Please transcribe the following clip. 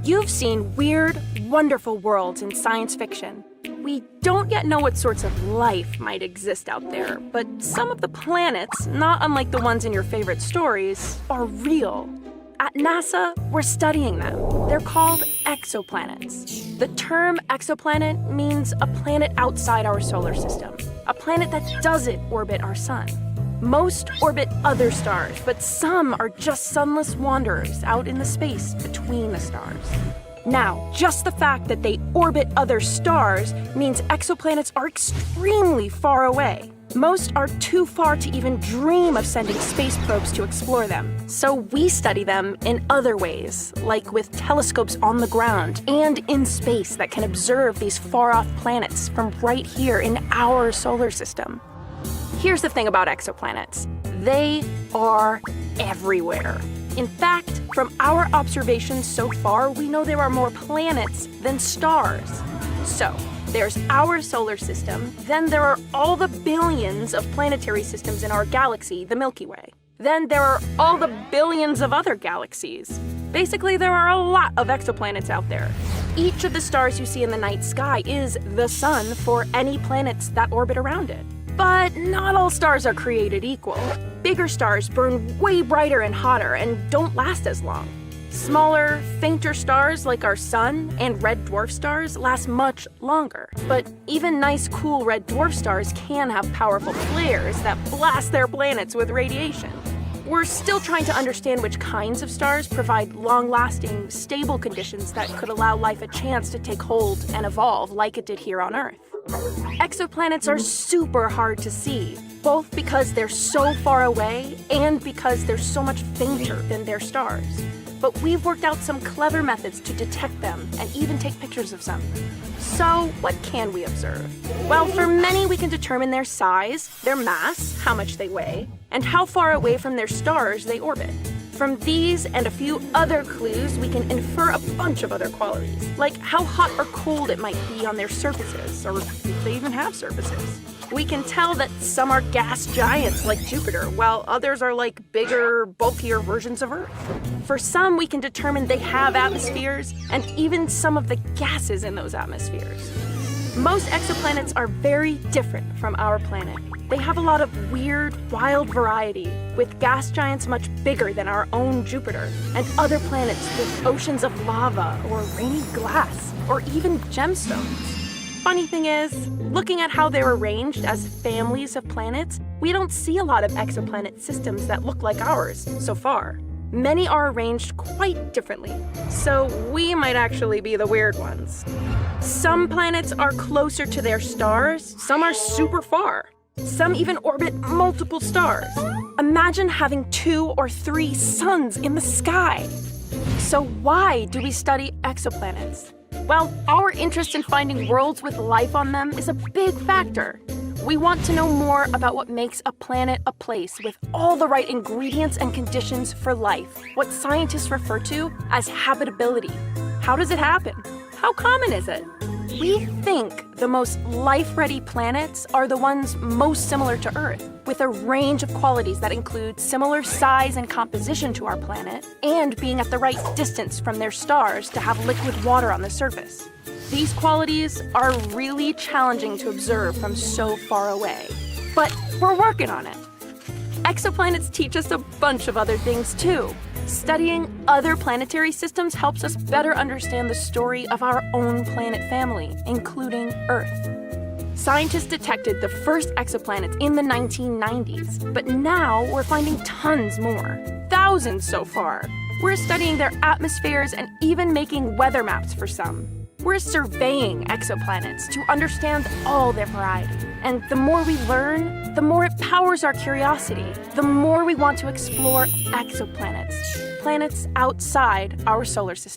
You've seen weird, wonderful worlds in science fiction. We don't yet know what sorts of life might exist out there, but some of the planets, not unlike the ones in your favorite stories, are real. At NASA, we're studying them. They're called exoplanets. The term exoplanet means a planet outside our solar system, a planet that doesn't orbit our sun. Most orbit other stars, but some are just sunless wanderers out in the space between the stars. Now, just the fact that they orbit other stars means exoplanets are extremely far away. Most are too far to even dream of sending space probes to explore them. So we study them in other ways, like with telescopes on the ground and in space that can observe these far-off planets from right here in our solar system. Here's the thing about exoplanets. They are everywhere. In fact, from our observations so far, we know there are more planets than stars. So, there's our solar system, then there are all the billions of planetary systems in our galaxy, the Milky Way. Then there are all the billions of other galaxies. Basically, there are a lot of exoplanets out there. Each of the stars you see in the night sky is the sun for any planets that orbit around it. But not all stars are created equal. Bigger stars burn way brighter and hotter and don't last as long. Smaller, fainter stars like our sun and red dwarf stars last much longer. But even nice, cool red dwarf stars can have powerful flares that blast their planets with radiation. We're still trying to understand which kinds of stars provide long-lasting, stable conditions that could allow life a chance to take hold and evolve like it did here on Earth. Exoplanets are super hard to see, both because they're so far away and because they're so much fainter than their stars. But we've worked out some clever methods to detect them and even take pictures of some. So, what can we observe? Well, for many, we can determine their size, their mass, how much they weigh, and how far away from their stars they orbit. From these and a few other clues, we can infer a bunch of other qualities, like how hot or cold it might be on their surfaces, or if they even have surfaces. We can tell that some are gas giants like Jupiter, while others are like bigger, bulkier versions of Earth. For some, we can determine they have atmospheres, and even some of the gases in those atmospheres. Most exoplanets are very different from our planet. They have a lot of weird, wild variety, with gas giants much bigger than our own Jupiter, and other planets with oceans of lava, or rainy glass, or even gemstones. Funny thing is, looking at how they're arranged as families of planets, we don't see a lot of exoplanet systems that look like ours so far. Many are arranged quite differently, so we might actually be the weird ones. Some planets are closer to their stars, some are super far. Some even orbit multiple stars. Imagine having 2 or 3 suns in the sky. So why do we study exoplanets? Well, our interest in finding worlds with life on them is a big factor. We want to know more about what makes a planet a place with all the right ingredients and conditions for life, what scientists refer to as habitability. How does it happen? How common is it? We think the most life-ready planets are the ones most similar to Earth, with a range of qualities that include similar size and composition to our planet, and being at the right distance from their stars to have liquid water on the surface. These qualities are really challenging to observe from so far away, but we're working on it. Exoplanets teach us a bunch of other things too. Studying other planetary systems helps us better understand the story of our own planet family, including Earth. Scientists detected the first exoplanets in the 1990s, but now we're finding tons more, thousands so far. We're studying their atmospheres and even making weather maps for some. We're surveying exoplanets to understand all their variety. And the more we learn, the more it powers our curiosity, the more we want to explore exoplanets, planets outside our solar system.